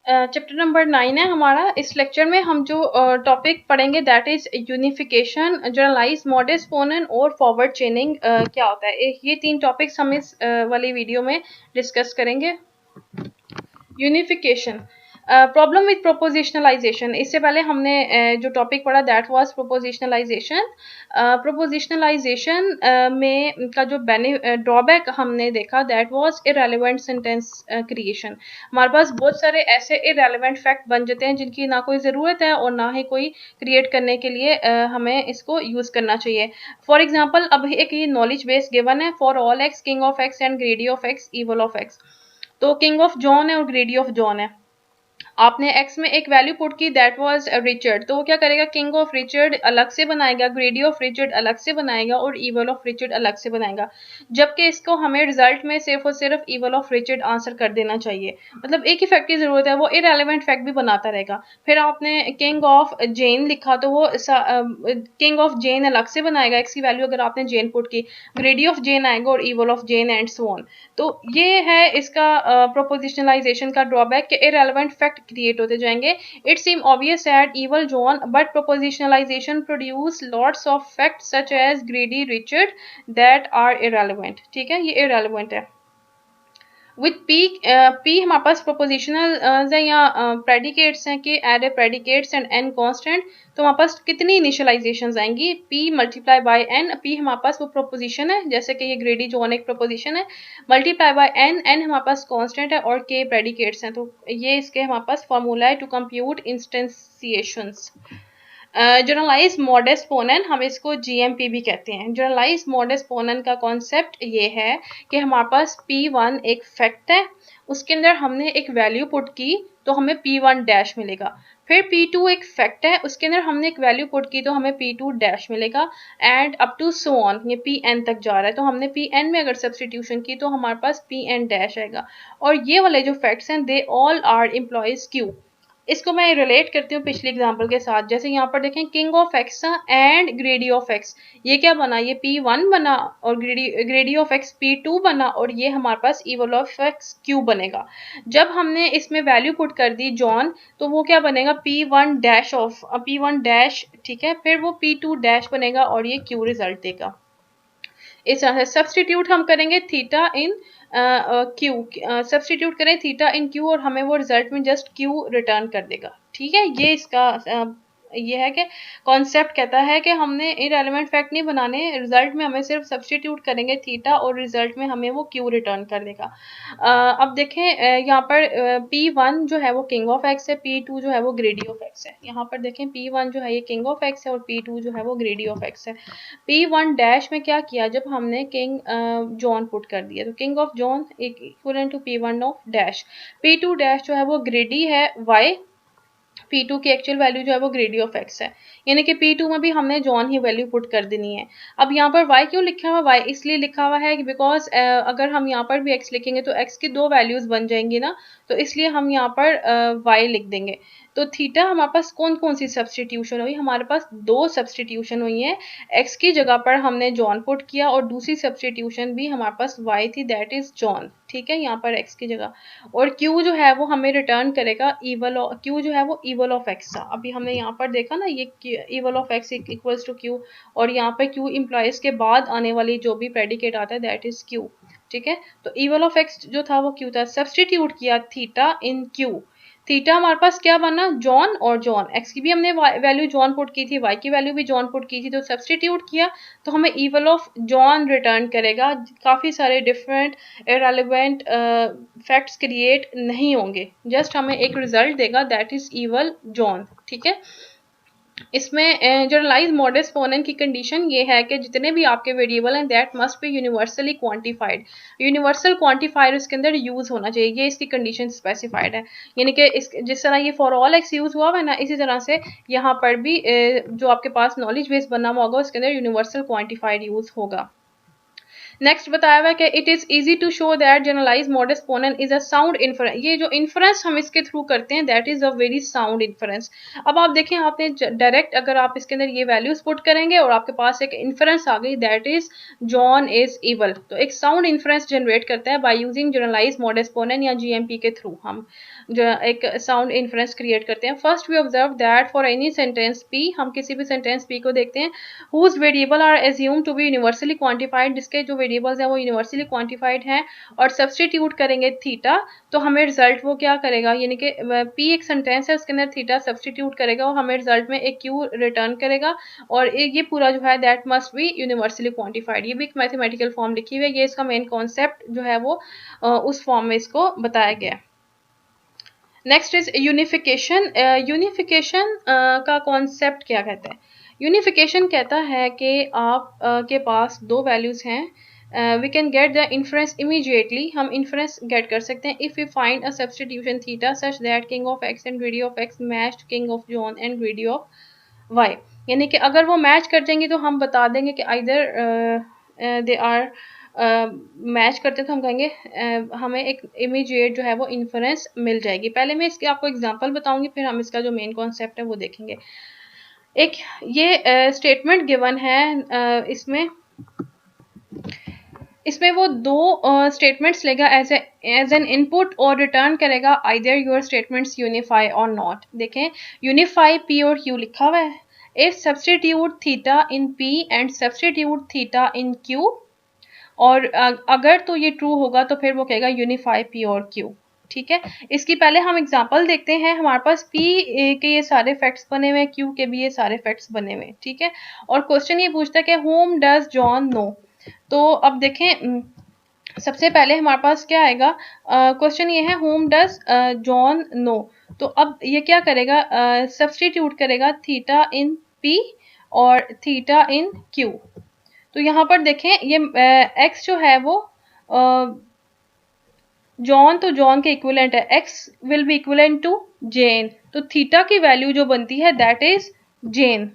Chapter number 9 है हमारा। इस लेक्चर में हम जो टॉपिक पढ़ेंगे that is unification, generalize, model एक्सपोनेंट और फॉरवर्ड चेनिंग क्या होता है। ये 3 टॉपिक्स हम इस वाली वीडियो में डिस्कस करेंगे। Unification, problem with propositionalization. इससे पहले हमने जो टॉपिक पढ़ा दैट वाज प्रोपोजिशनलाइजेशन। प्रोपोजिशनलाइजेशन में का जो ड्रॉबैक हमने देखा that was irrelevant sentence creation. हमारे पास बहुत सारे ऐसे इररेलेवेंट फैक्ट बन जाते हैं जिनकी ना कोई ज़रूरत है और ना ही कोई क्रिएट करने के लिए हमें इसको यूज़ करना चाहिए। फॉर एग्जाम्पल, अब एक ये नॉलेज बेस गिवन है, for all x king of x and greedy of x evil of x. तो किंग ऑफ जॉन है और ग्रेडी ऑफ जॉन है। आपने x में एक वैल्यू पुट की दैट वाज रिचर्ड, तो वो क्या करेगा, किंग ऑफ रिचर्ड अलग से बनाएगा, ग्रेडी ऑफ रिचर्ड अलग से बनाएगा और ईवल ऑफ रिचर्ड अलग से बनाएगा। जबकि इसको हमें रिजल्ट में सिर्फ और सिर्फ ईवल ऑफ रिचर्ड आंसर कर देना चाहिए। मतलब एक ही फैक्ट की जरूरत है, वो इररेलेवेंट फैक्ट भी बनाता रहेगा। फिर आपने किंग ऑफ जेन लिखा तो वो किंग ऑफ जेन अलग से बनाएगा, x की वैल्यू अगर आपने जेन पुट की, ग्रेडी ऑफ जेन आएगा और evil of John and so on. तो ये है इसका प्रोपोजिशनलाइजेशन का ड्रॉबैक कि इररेलेवेंट फैक्ट क्रिएट होते जाएंगे। It seem obvious that evil John, but propositionalization produce lots of facts such as greedy Richard that are irrelevant। ठीक है, ये irrelevant है। विथ पी हमारे पास प्रोपोजिशनल है या प्रेडिकेट्स हैं कि एड A predicates and N constant. तो हमारे पास कितनी इनिशियलाइजेशंस आएंगी, P multiply by N. P हमारे पास वो प्रोपोजिशन है, जैसे कि ये ग्रेडी जॉन एक प्रोपोजिशन है, मल्टीप्लाई बाय एन, एन हमारे पास कांस्टेंट है और के प्रेडिकेट्स हैं। तो ये इसके हमारे पास फॉर्मूला है to compute instantiations. Generalized model exponent, हम इसको जीएमपी भी कहते हैं। जनरलाइज मॉडल एक्सपोनेंट का कॉन्सेप्ट ये है कि हमारे पास P1 एक फैक्ट है, उसके अंदर हमने एक वैल्यू पुट की तो हमें P1 डैश मिलेगा। फिर P2 एक फैक्ट है, उसके अंदर हमने एक वैल्यू पुट की तो हमें P2 डैश मिलेगा and up to so on, ये Pn तक जा रहा है। तो हमने Pn में अगर सब्सटीट्यूशन की तो हमारे पास Pn डैश आएगा। और ये वाले जो फैक्ट्स हैं they all are implies Q। इसको मैं रिलेट करती हूँ पिछले एग्जाम्पल के साथ। जैसे यहाँ पर देखें, king of x and greedy of x, ये क्या बना, ये P1 बना और ग्रेडी ऑफ एक्स P2 बना और ये हमारे पास इवल ऑफ एक्स Q बनेगा। जब हमने इसमें वैल्यू पुट कर दी जॉन तो वो क्या बनेगा, P1 dash of P1 dash, ठीक है, फिर वो P2 डैश बनेगा और ये Q रिजल्ट देगा। इस तरह से सब्सटीट्यूट हम करेंगे थीटा इन क्यू, सब्सटीट्यूट करें थीटा इन क्यू और हमें वो रिजल्ट में जस्ट क्यू रिटर्न कर देगा। ठीक है, ये इसका ये है कि कॉन्सेप्ट कहता है कि हमने इररेलेवेंट फैक्ट नहीं बनाने, रिजल्ट में हमें सिर्फ सब्सटीट्यूट करेंगे थीटा और रिजल्ट में हमें वो क्यू रिटर्न कर देगा। अब देखें यहाँ पर P1 जो है वो किंग ऑफ एक्स है, P2 जो है वो ग्रेडी ऑफ एक्स है। यहाँ पर देखें P1 जो है ये किंग ऑफ एक्स है और P2 जो है वो ग्रेडी ऑफ एक्स है। P1 डैश में क्या किया, जब हमने किंग जॉन पुट कर दिया तो king of John equal to P1 of dash. P2 dash जो है वो ग्रेडी है Y, P2 की एक्चुअल वैल्यू जो है वो ग्रेडी ऑफ एक्स है, यानी कि P2 में भी हमने जॉन ही वैल्यू पुट कर देनी है। अब यहाँ पर y क्यों लिखा हुआ, y इसलिए लिखा हुआ है कि बिकॉज अगर हम यहाँ पर भी x लिखेंगे तो x की 2 वैल्यूज बन जाएंगी ना, तो इसलिए हम यहाँ पर y लिख देंगे। तो थीटा हमारे पास कौन कौन सी सब्सटीट्यूशन हुई, हमारे पास 2 सब्सटीट्यूशन हुई है। x की जगह पर हमने जॉन पुट किया और दूसरी सब्सटीट्यूशन भी हमारे पास y थी दैट इज जॉन। ठीक है, यहाँ पर x की जगह, और q जो है वो हमें रिटर्न करेगा इवल, q जो है वो इवल ऑफ एक्स था। अभी हमने यहाँ पर देखा ना ये evil of X equals to q, और यहाँ पे q इम्प्लाइज के बाद आने वाली जो भी प्रेडिकेट आता है दैट इज q। ठीक है, तो इवल ऑफ एक्स जो था वो q था। सब्सटीट्यूट किया थीटा इन q, थीटा हमारे पास क्या बना, जॉन और जॉन। एक्स की भी हमने वैल्यू जॉन पुट की थी, वाई की वैल्यू भी जॉन पुट की थी, तो सब्सटीट्यूट किया तो हमें इवल ऑफ जॉन रिटर्न करेगा। काफ़ी सारे डिफरेंट इररेलेवेंट फैक्ट्स क्रिएट नहीं होंगे, जस्ट हमें एक रिजल्ट देगा दैट इज इवल जॉन। ठीक है, इसमें जनरलाइज मॉडल एक्सपोनेंट की कंडीशन ये है कि जितने भी आपके वेरिएबल हैं that must be universally quantified. Universal quantifier उसके अंदर यूज होना चाहिए, ये इसकी कंडीशन स्पेसिफाइड है। यानी कि इस जिस तरह ये फॉर ऑल एक्स यूज हुआ है ना, इसी तरह से यहाँ पर भी जो आपके पास नॉलेज बेस बना हुआ होगा उसके अंदर यूनिवर्सल क्वांटिफाइड यूज होगा। नेक्स्ट बताया हुआ है कि it is easy to show that generalized modus ponens is a sound inference. ये जो इन्फरेंस हम इसके थ्रू करते हैं that is a very sound inference. अब आप देखें, आपने डायरेक्ट अगर आप इसके अंदर ये वैल्यूज पुट करेंगे और आपके पास एक इन्फरेंस आ गई that is John is evil, तो एक साउंड इन्फरेंस जनरेट करता है बाय यूजिंग जनरलाइज मॉडस पोनेंट या जीएमपी के थ्रू हम जो एक साउंड इन्फरेंस क्रिएट करते हैं। First we observe that for any sentence P, हम किसी भी सेंटेंस पी को देखते हैं, whose variable are assume to be universally quantified, जिसके जो वेरिएबल्स हैं वो यूनिवर्सली क्वांटिफाइड हैं, और सब्सटीट्यूट करेंगे थीटा, तो हमें रिजल्ट वो क्या करेगा, यानी कि पी एक सेंटेंस है उसके अंदर थीटा सब्सटीट्यूट करेगा और हमें रिजल्ट में एक क्यू रिटर्न करेगा, और ये पूरा जो है that must be universally quantified. ये भी एक मैथमेटिकल फॉर्म लिखी हुई है, ये इसका मेन कॉन्सेप्ट जो है वो उस फॉर्म में इसको बताया गया है। Next is unification. यूनिफिकेशन का कॉन्सेप्ट क्या कहता है? यूनिफिकेशन कहता है कि आप के पास दो वैल्यूज हैं, we can get the inference immediately, हम इन्फ्रेंस गेट कर सकते हैं if we find a substitution theta such that king of x and greedy of X matched king of John and greedy of Y. यानी कि अगर वो match कर जाएंगी तो हम बता देंगे कि आइदर दे आर मैच करते तो हम कहेंगे हमें एक इमीडिएट जो है वो इन्फरेंस मिल जाएगी। पहले मैं इसके आपको एग्जांपल बताऊंगी, फिर हम इसका जो मेन कॉन्सेप्ट है वो देखेंगे। एक ये स्टेटमेंट गिवन है, इसमें वो दो स्टेटमेंट्स लेगा एज एन इनपुट और रिटर्न करेगा आइदर योर स्टेटमेंट्स यूनिफाई और नॉट। देखें, यूनिफाई पी और क्यू लिखा हुआ है, if substitute theta in P and substitute theta in Q, और अगर तो ये ट्रू होगा तो फिर वो कहेगा यूनिफाई पी और क्यू। ठीक है, इसकी पहले हम एग्जांपल देखते हैं। हमारे पास पी के ये सारे फैक्ट्स बने हुए हैं, क्यू के भी ये सारे फैक्ट्स बने हुए हैं। ठीक है, और क्वेश्चन ये पूछता है कि होम डज जॉन नो। तो अब देखें, सबसे पहले हमारे पास क्या आएगा, क्वेश्चन ये है होम डज जॉन नो, तो अब ये क्या करेगा, सब्स्टिट्यूट करेगा थीटा इन पी और थीटा इन क्यू। तो यहाँ पर देखें ये x जो है वो जॉन, तो जॉन के इक्विवेलेंट है, x will be equivalent to Jane, तो थीटा की वैल्यू जो बनती है दैट इज जेन।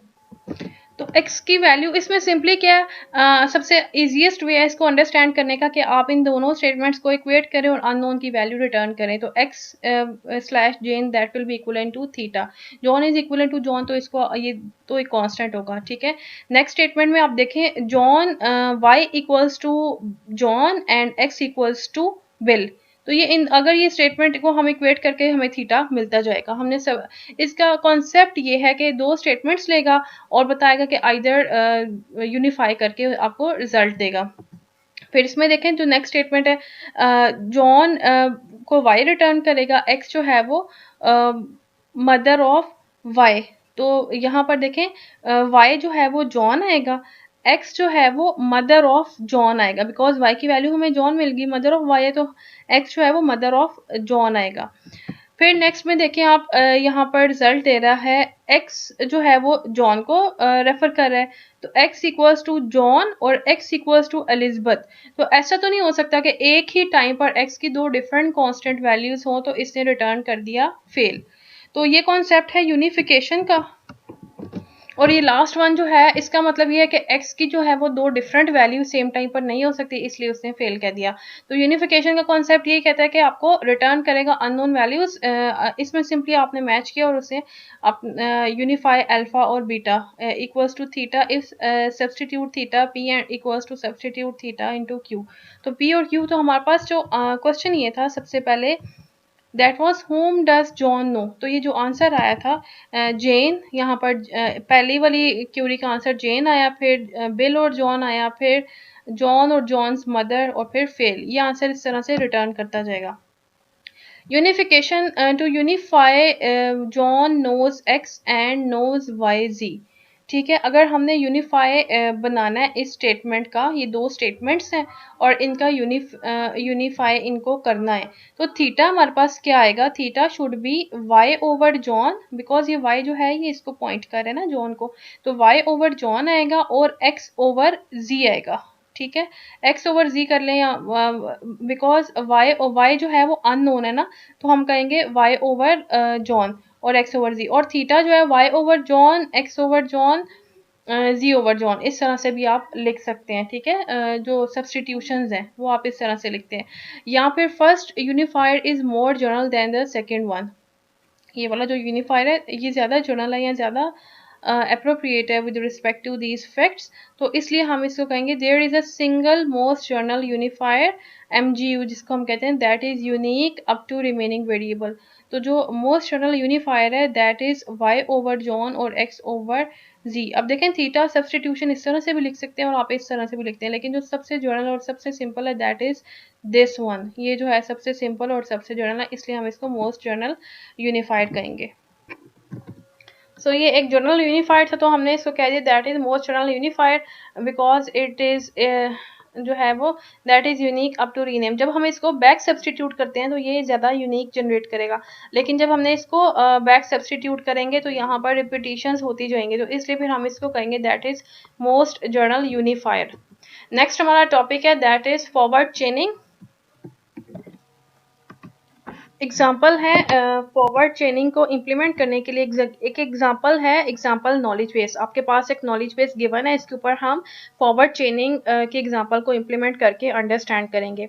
तो x की वैल्यू इसमें सिंपली क्या है, सबसे इजीएस्ट वे है इसको अंडरस्टैंड करने का कि आप इन दोनों स्टेटमेंट्स को इक्वेट करें और अननोन की वैल्यू रिटर्न करें। तो x slash John that will be equivalent to theta, John is equivalent to John, तो इसको ये तो एक कांस्टेंट होगा। ठीक है, नेक्स्ट स्टेटमेंट में आप देखें John y equals to John and x equals to will, तो ये अगर ये स्टेटमेंट को हम इक्वेट करके हमें थीटा मिलता जाएगा। हमने सब इसका कॉन्सेप्ट ये है कि दो स्टेटमेंट्स लेगा और बताएगा कि आइदर यूनिफाई करके आपको रिजल्ट देगा। फिर इसमें देखें जो नेक्स्ट स्टेटमेंट है, जॉन को y रिटर्न करेगा, x जो है वो मदर ऑफ y, तो यहाँ पर देखें y जो है वो जॉन आएगा, x जो है वो मदर ऑफ जॉन आएगा, बिकॉज y की वैल्यू हमें जॉन मिल गई, मदर ऑफ y है तो x जो है वो मदर ऑफ जॉन आएगा। फिर नेक्स्ट में देखें आप, यहाँ पर रिजल्ट दे रहा है x जो है वो जॉन को रेफर कर रहा है, तो x इक्वल्स टू जॉन और x इक्वल्स टू एलिजबेथ। तो ऐसा तो नहीं हो सकता कि एक ही टाइम पर x की दो डिफरेंट कांस्टेंट वैल्यूज हों, तो इसने रिटर्न कर दिया फेल। तो ये कॉन्सेप्ट है यूनिफिकेशन का। और ये लास्ट वन जो है इसका मतलब ये है कि x की जो है वो दो डिफरेंट वैल्यू सेम टाइम पर नहीं हो सकती, इसलिए उसने फेल कह दिया। तो यूनिफिकेशन का कॉन्सेप्ट ये कहता है कि आपको रिटर्न करेगा अननोन वैल्यूज, इसमें सिंपली आपने मैच किया और उसे आप यूनिफाई अल्फा और beta equals to theta if substitute theta p and equals to substitute theta into q। तो p और q, तो हमारे पास जो क्वेश्चन ये था सबसे पहले that was whom does John know, तो ये जो आंसर आया था जेन, यहाँ पर पहली वाली क्यूरी का आंसर जेन आया, फिर बिल और जॉन आया, फिर जॉन और जॉन्स मदर, और फिर फेल। ये आंसर इस तरह से रिटर्न करता जाएगा। Unification, to unify John knows x and knows y z. ठीक है, अगर हमने यूनिफाई बनाना है इस स्टेटमेंट का, ये दो स्टेटमेंट्स हैं और इनका यूनिफाई इनको करना है, तो थीटा हमारे पास क्या आएगा, theta should be y over John, because ये y जो है ये इसको पॉइंट कर रहा है ना जॉन को, तो y ओवर जॉन आएगा और x ओवर z आएगा। ठीक है, x ओवर z कर लें, या बिकॉज y जो है वो अननोन है ना, तो हम कहेंगे y ओवर जॉन और x ओवर z, और थीटा जो है y over John x over John z over John, इस तरह से भी आप लिख सकते हैं, ठीक है। जो सब्सटीट्यूशंस हैं वो आप इस तरह से लिखते हैं। यहाँ पे first unifier is more general than the second one, ये वाला जो यूनिफायर है ये ज़्यादा जनरल है या ज़्यादा अप्रोप्रिएट है with respect to these facts, तो इसलिए हम इसको कहेंगे there is a single most general unifier MGU, जिसको हम कहते हैं that is unique up to remaining variable. तो जो मोस्ट जनरल यूनिफायर है that is y over John और x ओवर z। अब देखें थीटा सब्सटीट्यूशन इस तरह से भी लिख सकते हैं और आप इस तरह से भी लिखते हैं, लेकिन जो सबसे जनरल और सबसे सिंपल है दैट इज़ दिस वन, ये जो है सबसे सिंपल और सबसे जनरल है, इसलिए हम इसको मोस्ट जनरल यूनिफाइड कहेंगे। सो ये एक जनरल यूनिफाइड था, तो हमने इसको कह दिया that is most general unified because it is जो है वो that is unique up to rename. जब हम इसको बैक सब्सटीट्यूट करते हैं तो ये ज़्यादा यूनिक जनरेट करेगा, लेकिन जब हमने इसको बैक सब्सटीट्यूट करेंगे तो यहाँ पर रिपीटिशंस होती जाएंगी, तो इसलिए फिर हम इसको कहेंगे that is most general unifier. Next हमारा टॉपिक है दैट इज फॉरवर्ड चेनिंग। एग्जाम्पल है फॉरवर्ड चेनिंग को इम्प्लीमेंट करने के लिए एक एग्जाम्पल है, एग्जाम्पल नॉलेज बेस। आपके पास एक नॉलेज बेस गिवन है, इसके ऊपर हम फॉरवर्ड चेनिंग के एग्जाम्पल को इम्प्लीमेंट करके अंडरस्टैंड करेंगे।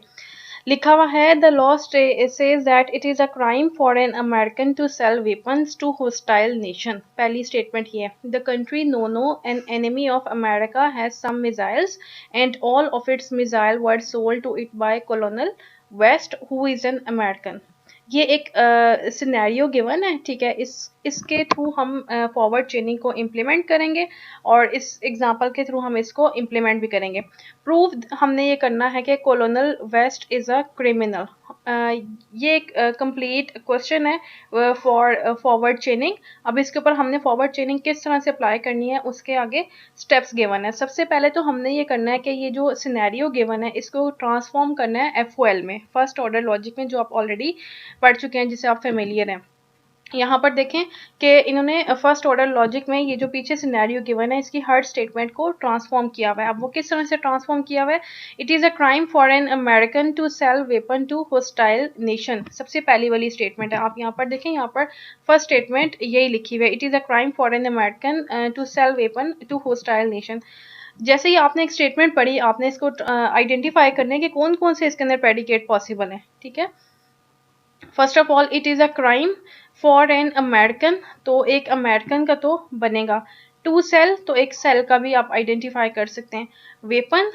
लिखा हुआ है the law says that it is a crime for an American to sell weapons to hostile nation. पहली स्टेटमेंट ये है the country no an enemy of America has some missiles and all of its missile were sold to it by colonel West who is an American. ये एक scenario given है, ठीक है। इसके through हम फॉरवर्ड चेनिंग को इम्प्लीमेंट करेंगे और इस एग्जांपल के थ्रू हम इसको इम्प्लीमेंट भी करेंगे। प्रूव हमने ये करना है कि colonel West is a criminal. ये एक कंप्लीट क्वेश्चन है फॉर फॉरवर्ड चेनिंग। अब इसके ऊपर हमने फॉरवर्ड चेनिंग किस तरह से अप्लाई करनी है उसके आगे स्टेप्स गिवन है। सबसे पहले तो हमने ये करना है कि ये जो सिनेरियो गिवन है इसको ट्रांसफॉर्म करना है FOL में, फर्स्ट ऑर्डर लॉजिक में, जो आप ऑलरेडी पढ़ चुके हैं, जिससे आप फेमिलियर हैं। यहाँ पर देखें कि इन्होंने फर्स्ट ऑर्डर लॉजिक में ये जो पीछे सिनेरियो गिवन है इसकी हर स्टेटमेंट को ट्रांसफॉर्म किया हुआ है। अब वो किस तरह से ट्रांसफॉर्म किया हुआ है, it is a crime for an American to sell weapon to hostile nation, सबसे पहली वाली स्टेटमेंट है। आप यहाँ पर देखें, यहाँ पर फर्स्ट स्टेटमेंट यही लिखी हुई है, it is a crime for an American to sell weapon to hostile nation. जैसे ही आपने एक स्टेटमेंट पढ़ी, आपने इसको आइडेंटिफाई करने के कौन कौन से इसके अंदर प्रेडिकेट पॉसिबल हैं, ठीक है। First of all it is a crime for an American, तो एक अमेरिकन का तो बनेगा। टू सेल, तो एक सेल का भी आप आइडेंटिफाई कर सकते हैं। वेपन,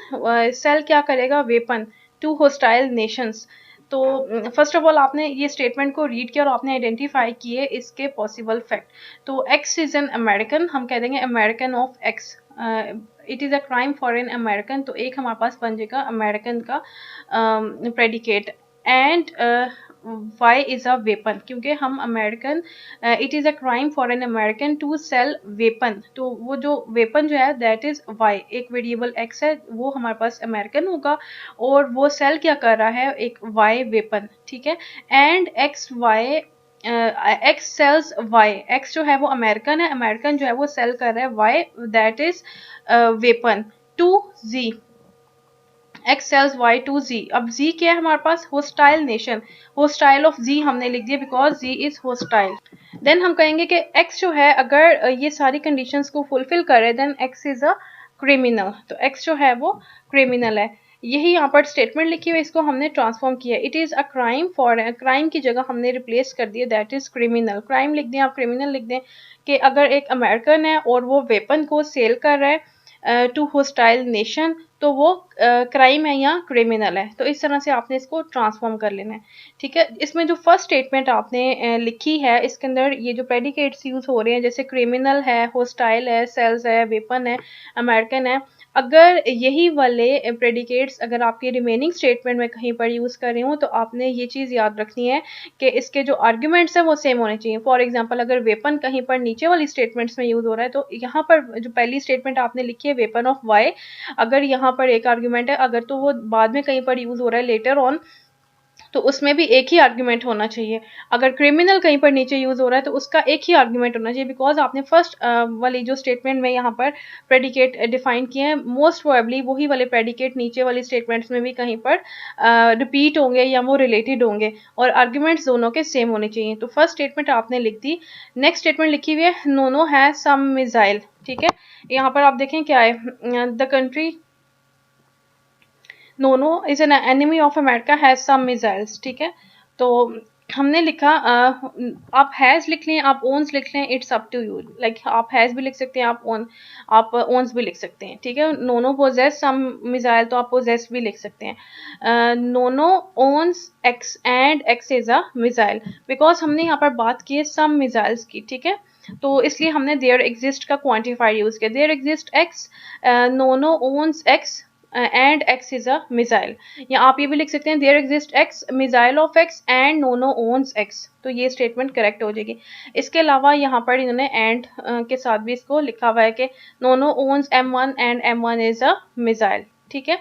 सेल क्या करेगा, वेपन। टू होस्टाइल नेशंस, तो फर्स्ट ऑफ ऑल आपने ये स्टेटमेंट को रीड किया और आपने आइडेंटिफाई किए इसके पॉसिबल फैक्ट। तो एक्स इज़ एन अमेरिकन, हम कह देंगे American of x. It is a crime for an American, तो एक हमारे पास बन जाएगा अमेरिकन का predicate. And y is a weapon, क्योंकि हम American, it is a crime for an American to sell weapon, तो वो जो वेपन जो है दैट इज़ वाई, एक वेरिएबल एक्स है वो हमारे पास अमेरिकन होगा और वो सेल क्या कर रहा है, एक वाई वेपन, ठीक है। And x y, x sells y, x जो है वो अमेरिकन है, अमेरिकन जो है वो सेल कर रहा है y, that is weapon to z, x sells y to z. अब जी क्या है हमारे पास, hostile nation, hostile of z हमने लिख दिया because z is hostile. Then हम कहेंगे कि एक्स जो है अगर ये सारी कंडीशंस को फुलफिल करे then x is a criminal, तो एक्स जो है वो क्रिमिनल है। यही यहाँ पर स्टेटमेंट लिखी हुई, इसको हमने ट्रांसफॉर्म किया। It is a crime for, crime की जगह हमने रिप्लेस कर दिया दैट इज़ क्रिमिनल। क्राइम लिख दें आप, क्रिमिनल लिख दें कि अगर एक अमेरिकन है और वो वेपन को सेल कर रहा है टू होस्टाइल नेशन, तो वो क्राइम है या क्रिमिनल है। तो इस तरह से आपने इसको ट्रांसफॉर्म कर लेना है, ठीक है। इसमें जो फर्स्ट स्टेटमेंट आपने लिखी है इसके अंदर ये जो प्रेडिकेट्स यूज हो रहे हैं, जैसे क्रिमिनल है, होस्टाइल है, सेल्स है, वेपन है, अमेरिकन है, अगर यही वाले प्रेडिकेट्स अगर आपके रिमेनिंग स्टेटमेंट में कहीं पर यूज़ कर रही हूँ, तो आपने ये चीज़ याद रखनी है कि इसके जो आर्ग्यूमेंट्स हैं वो सेम होने चाहिए। फॉर एग्जांपल अगर वेपन कहीं पर नीचे वाली स्टेटमेंट्स में यूज़ हो रहा है, तो यहाँ पर जो पहली स्टेटमेंट आपने लिखी है वेपन ऑफ वाई, अगर यहाँ पर एक आर्ग्यूमेंट है, अगर तो वो बाद में कहीं पर यूज़ हो रहा है लेटर ऑन, तो उसमें भी एक ही आर्ग्यूमेंट होना चाहिए। अगर क्रिमिनल कहीं पर नीचे यूज़ हो रहा है तो उसका एक ही आर्ग्यूमेंट होना चाहिए, बिकॉज आपने फर्स्ट वाली जो स्टेटमेंट में यहाँ पर प्रेडिकेट डिफाइन किए हैं, मोस्ट प्रोबेबली वही वाले प्रेडिकेट नीचे वाली स्टेटमेंट्स में भी कहीं पर रिपीट होंगे या वो रिलेटेड होंगे, और आर्ग्यूमेंट्स दोनों के सेम होने चाहिए। तो फर्स्ट स्टेटमेंट आपने लिख दी। नेक्स्ट स्टेटमेंट लिखी हुई है, नोनो हैज सम मिसाइल, ठीक है, यहाँ पर आप देखें क्या है, the country Nono is an enemy of America has some missiles. ठीक है, तो हमने लिखा आप हैज लिख लें, आप ओन्स लिख लें, it's up to you. Like आप हैज भी लिख सकते हैं, आप ओन्स भी लिख सकते हैं। ठीक है, नोनो पोजेस सम मिसाइल, तो आप पोजेस भी लिख सकते हैं। Nono owns x and x is a missile, because हमने यहाँ पर बात की है सम मिसाइल्स की। ठीक है, तो इसलिए हमने देयर एग्जिस्ट का क्वांटिफायर यूज किया, there exist x, Nono owns x and x is a missile. या आप ये भी लिख सकते हैं there exist x missile of x and Nono owns x, तो ये स्टेटमेंट करेक्ट हो जाएगी। इसके अलावा यहाँ पर इन्होंने एंड के साथ भी इसको लिखा हुआ है कि Nono owns M1 and M1 is a missile. ठीक है,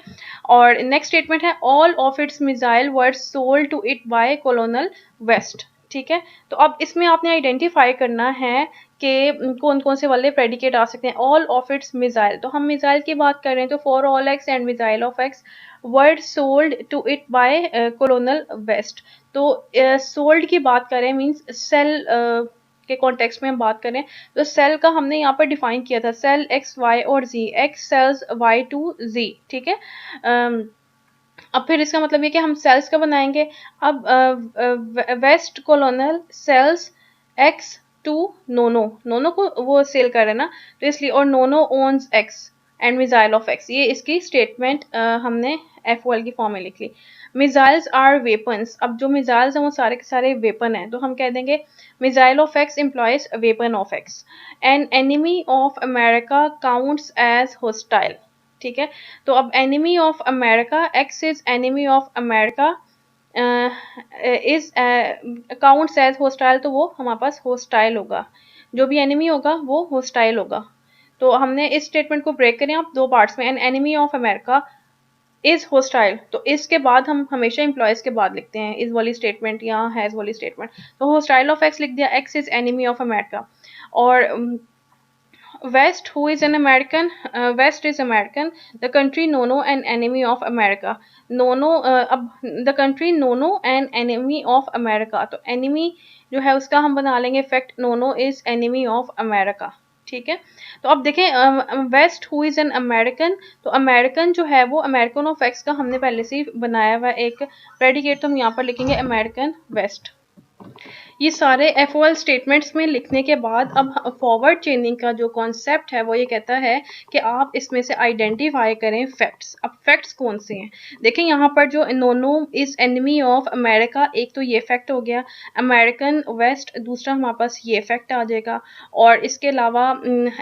और नेक्स्ट स्टेटमेंट है all of its missile were sold to it by colonel West. ठीक है, तो अब इसमें आपने आइडेंटिफाई करना है कि कौन कौन से वाले प्रेडिकेट आ सकते हैं। ऑल ऑफ इट्स मिसाइल, तो हम मिसाइल की बात कर रहे हैं, तो for all x and missile of x word sold to it by colonel West. तो सोल्ड की बात करें मींस सेल के कॉन्टेक्स्ट में हम बात करें, तो सेल का हमने यहाँ पर डिफाइन किया था, सेल एक्स वाई और जी, एक्स सेल्स वाई टू जी। ठीक है, अब फिर इसका मतलब ये कि हम सेल्स का बनाएंगे। अब West colonel sells x to Nono, Nono को वो सेल कर रहे हैं ना, तो इसलिए, और Nono owns x and missile of x, ये इसकी स्टेटमेंट हमने FOL की फॉर्म में लिख ली। मिसाइल्स आर वेपन्स, अब जो मिसाइल्स हैं वो सारे के सारे वेपन हैं, तो हम कह देंगे missile of x implies weapon of x. An enemy of America counts as hostile. ठीक है, तो अब enemy of America, x is enemy of America is counts as hostile, तो वो हमारे पास होस्टाइल होगा, जो भी एनिमी होगा वो होस्टाइल होगा। तो हमने इस स्टेटमेंट को ब्रेक करें आप दो पार्ट्स में, N enemy of America is hostile, तो इसके बाद हम हमेशा एम्प्लॉयज के बाद लिखते हैं इस वाली स्टेटमेंट या हैज वाली स्टेटमेंट, तो होस्टाइल ऑफ एक्स लिख दिया, x is enemy of America. और West, who is an American, West is American. The country Nono, an enemy of America. Nono, अब the country Nono, an enemy of America. तो enemy जो है उसका हम बना लेंगे fact, Nono is enemy of America. ठीक है, तो अब देखें West who is an American, तो अमेरिकन जो है वो अमेरिकन ऑफ एक्स का हमने पहले से ही बनाया हुआ एक प्रेडिकेट, तो हम यहाँ पर लिखेंगे अमेरिकन वेस्ट। ये सारे FOL स्टेटमेंट्स में लिखने के बाद अब फॉरवर्ड चेनिंग का जो कॉन्सेप्ट है वो ये कहता है कि आप इसमें से आइडेंटिफाई करें फैक्ट्स। अब फैक्ट्स कौन से हैं, देखें यहाँ पर जो नोनो इज एनिमी ऑफ अमेरिका, एक तो ये फैक्ट हो गया, अमेरिकन वेस्ट दूसरा हमारे पास ये फैक्ट आ जाएगा, और इसके अलावा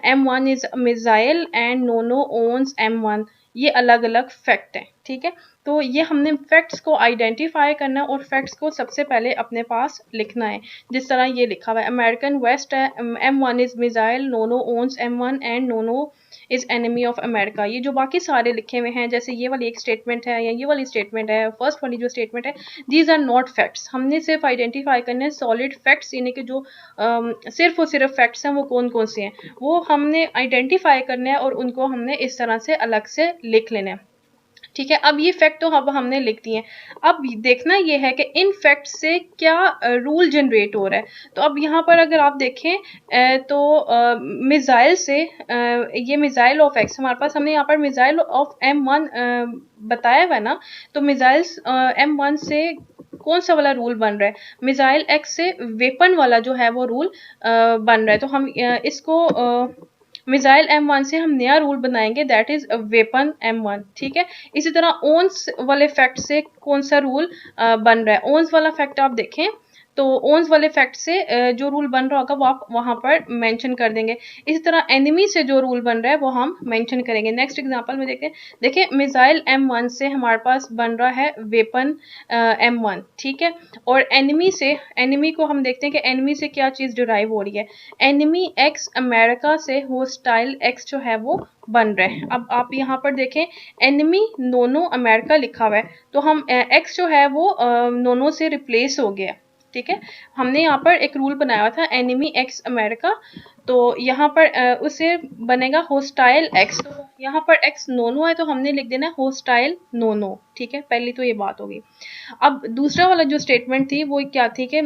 M1 is missile and Nono owns M1, ये अलग अलग फैक्ट हैं। ठीक है, तो ये हमने फैक्ट्स को आइडेंटिफाई करना है और फैक्ट्स को सबसे पहले अपने पास लिखना है, जिस तरह ये लिखा हुआ है अमेरिकन वेस्ट है, M1 is missile, Nono owns M1 and Nono is enemy of America. ये जो बाकी सारे लिखे हुए हैं, जैसे ये वाली एक स्टेटमेंट है या ये वाली स्टेटमेंट है, फर्स्ट वाली जो स्टेटमेंट है, दीज आर नॉट फैक्ट्स। हमने सिर्फ आइडेंटिफाई करने सॉलिड फैक्ट्स, यानी कि जो सिर्फ और सिर्फ फैक्ट्स हैं वो कौन कौन से हैं वो हमने आइडेंटिफाई करने हैं और उनको हमने इस तरह से अलग से लिख लेना है। ठीक है, अब ये फैक्ट तो अब हमने लिख दिए, अब देखना ये है कि इन फैक्ट से क्या रूल जनरेट हो रहा है। तो अब यहाँ पर अगर आप देखें तो मिसाइल से ये मिसाइल ऑफ एक्स हमारे पास, हमने यहाँ पर मिसाइल ऑफ M1 बताया हुआ है ना, तो मिसाइल्स M1 से कौन सा वाला रूल बन रहा है, मिसाइल एक्स से वेपन वाला जो है वो रूल बन रहा है। तो हम इसको मिसाइल M1 से हम नया रूल बनाएंगे, दैट इज वेपन M1। ठीक है, इसी तरह ओन्स वाले फैक्ट से कौन सा रूल बन रहा है, ओन्स वाला फैक्ट आप देखें तो ओन्स वाले फैक्ट से जो रूल बन रहा होगा वो आप वहां पर मेंशन कर देंगे। इसी तरह एनिमी से जो रूल बन रहा है वो हम मेंशन करेंगे। नेक्स्ट एग्जांपल में देखिए मिसाइल M1 से हमारे पास बन रहा है वेपन M1। ठीक है, और एनिमी से, एनिमी को हम देखते हैं कि एनिमी से क्या चीज डिराइव हो रही है, एनिमी एक्स अमेरिका से होस्टाइल एक्स जो है वो बन रहे हैं। अब आप यहाँ पर देखें एनिमी नोनो अमेरिका लिखा हुआ है, तो हम एक्स जो है वो नोनो से रिप्लेस हो गया। ठीक है, हमने यहाँ पर एक रूल बनाया हुआ था एनिमी एक्स अमेरिका, तो यहाँ पर उसे बनेगा होस्टाइल एक्स, तो यहाँ पर एक्स नोनो है तो हमने लिख देना होस्टाइल नोनो। ठीक है, पहली तो ये बात होगी। अब दूसरा वाला जो स्टेटमेंट थी वो क्या थी कि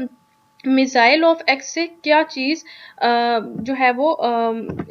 मिसाइल ऑफ एक्स से क्या चीज़ जो है वो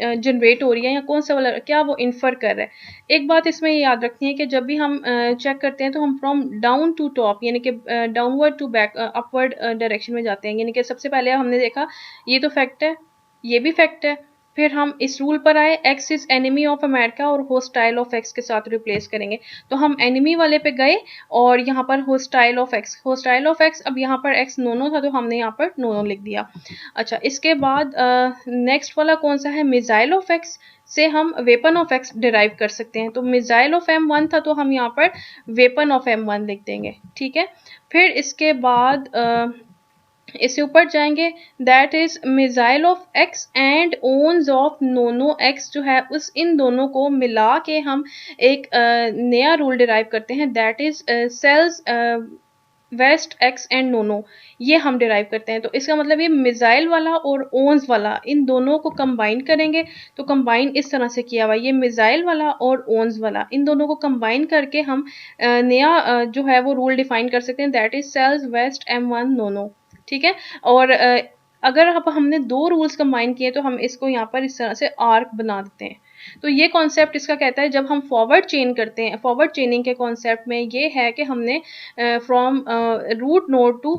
जनरेट हो रही है या कौन सा वाला क्या वो इन्फर कर रहा है। एक बात इसमें ये याद रखनी है कि जब भी हम चेक करते हैं तो हम फ्रॉम डाउन टू टॉप यानी कि downward to back upward direction में जाते हैं। यानी कि सबसे पहले हमने देखा ये तो फैक्ट है, ये भी फैक्ट है। फिर हम इस रूल पर आए, x is enemy of America और होस्टाइल ऑफ एक्स के साथ रिप्लेस करेंगे। तो हम एनिमी वाले पे गए और यहाँ पर hostile of x, hostile of x, अब यहाँ पर एक्स नोनो था तो हमने यहाँ पर नोनो लिख दिया। अच्छा, इसके बाद नेक्स्ट वाला कौन सा है, मिसाइल ऑफ एक्स से हम वेपन ऑफ एक्स डिराइव कर सकते हैं। तो मिसाइल ऑफ M1 था तो हम यहाँ पर वेपन ऑफ M1 लिख देंगे, ठीक है। फिर इसके बाद इससे ऊपर जाएंगे, that is missile of x and owns of Nono x जो है उस इन दोनों को मिला के हम एक नया रूल डिराइव करते हैं, that is sells West x and Nono, ये हम डिराइव करते हैं। तो इसका मतलब ये मिसाइल वाला और ओन्स वाला इन दोनों को कंबाइन करेंगे। तो कंबाइन इस तरह से किया हुआ, ये मिसाइल वाला और ओन्स वाला इन दोनों को कंबाइन करके हम नया जो है वो रूल डिफाइन कर सकते हैं, that is sells West M1 Nono, ठीक है। और अगर अब हमने दो रूल्स कंबाइन किए तो हम इसको यहाँ पर इस तरह से आर्क बना देते हैं। तो ये कॉन्सेप्ट इसका कहता है जब हम फॉरवर्ड चेन करते हैं, फॉरवर्ड चेनिंग के कॉन्सेप्ट में ये है कि हमने from root node to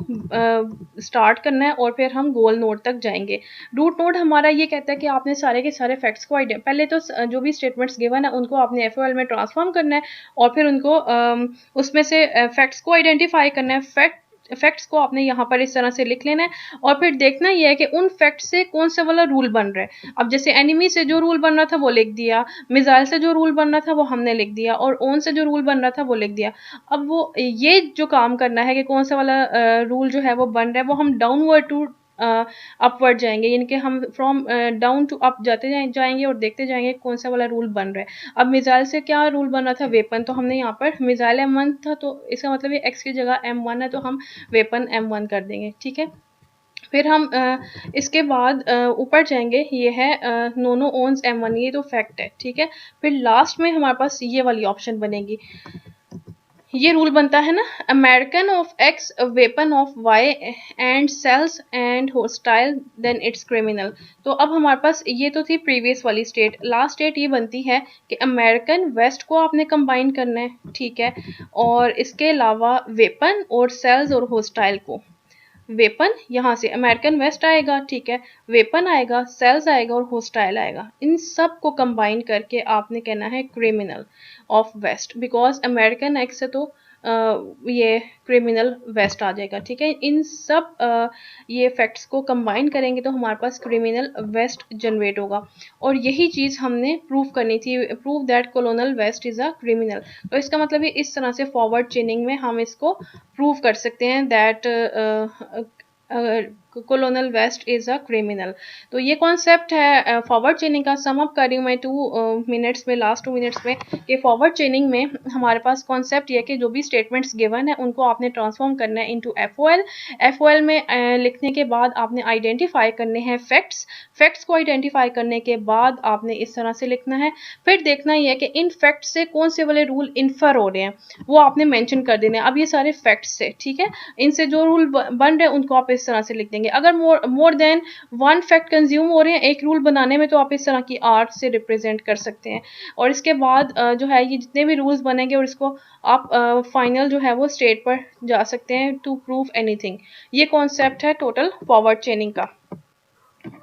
start करना है और फिर हम गोल नोड तक जाएंगे। रूट नोड हमारा ये कहता है कि आपने सारे के सारे फैक्ट्स को पहले तो जो भी स्टेटमेंट्स गिवन है उनको आपने FOL में ट्रांसफॉर्म करना है और फिर उनको उसमें से फैक्ट्स को आइडेंटिफाई करना है। फैक्ट्स को आपने यहाँ पर इस तरह से लिख लेना है और फिर देखना ये है कि उन फैक्ट से कौन सा वाला रूल बन रहा है। अब जैसे एनिमी से जो रूल बन रहा था वो लिख दिया, मिसाइल से जो रूल बन रहा था वो हमने लिख दिया और ओन से जो रूल बन रहा था वो लिख दिया। अब वो ये जो काम करना है कि कौन सा वाला रूल जो है वो बन रहा है वो हम डाउनवर्ड टू अपवर्ड जाएंगे, यानी कि हम फ्रॉम डाउन टू अप जाते जाएंगे और देखते जाएंगे कौन सा वाला रूल बन रहा है। अब मिसाइल से क्या रूल बन रहा था, वेपन, तो हमने यहाँ पर मिसाइल M1 था तो इसका मतलब ये एक्स की जगह M1 है तो हम वेपन M1 कर देंगे, ठीक है। फिर हम इसके बाद ऊपर जाएंगे, ये है नोनो ओन्स M1, ये तो फैक्ट है, ठीक है। फिर लास्ट में हमारे पास ये वाली ऑप्शन बनेगी, ये रूल बनता है ना, American of x weapon of y and sells and hostile then it's criminal. तो अब हमारे पास ये तो थी प्रीवियस वाली स्टेट, लास्ट स्टेट ये बनती है कि अमेरिकन वेस्ट को आपने कंबाइन करना है, ठीक है, और इसके अलावा वेपन और सेल्स और होस्टाइल को। वेपन यहाँ से अमेरिकन वेस्ट आएगा, ठीक है, वेपन आएगा, सेल्स आएगा और होस्टाइल आएगा, इन सब को कंबाइन करके आपने कहना है criminal of West, because American act से तो ये क्रिमिनल वेस्ट आ जाएगा, ठीक है। इन सब ये फैक्ट्स को कंबाइन करेंगे तो हमारे पास क्रिमिनल वेस्ट जनरेट होगा और यही चीज़ हमने प्रूव करनी थी, prove that colonel West is a criminal. तो इसका मतलब ये इस तरह से फॉरवर्ड चेनिंग में हम इसको प्रूव कर सकते हैं that colonel West is a criminal. तो ये कॉन्सेप्ट है फॉरवर्ड चेनिंग का। सम अप कर रही हूँ मैं 2 मिनट्स में, लास्ट 2 मिनट्स में, कि फॉरवर्ड चेनिंग में हमारे पास कॉन्सेप्ट ये कि जो भी स्टेटमेंट्स गिवन है उनको आपने ट्रांसफॉर्म करना है इनटू FOL। FOL में लिखने के बाद आपने आइडेंटिफाई करने हैं फैक्ट्स, फैक्ट्स को आइडेंटिफाई करने के बाद आपने इस तरह से लिखना है। फिर देखना ही है कि इन फैक्ट्स से कौन से वाले रूल इन्फर हो रहे हैं वो आपने मेंशन कर देने हैं। अब ये सारे फैक्ट्स से, ठीक है, इनसे जो रूल बन रहे हैं उनको आप इस तरह से लिख देंगे। अगर मोर देन 1 फैक्ट कंज्यूम हो रहे हैं एक रूल बनाने में तो आप इस तरह की आर्ट से रिप्रेजेंट कर सकते हैं और इसके बाद जो है ये जितने भी रूल्स बनेंगे और इसको आप फाइनल जो है वो स्टेट पर जा सकते हैं टू प्रूव एनीथिंग। ये कॉन्सेप्ट है टोटल फॉरवर्ड चेनिंग का।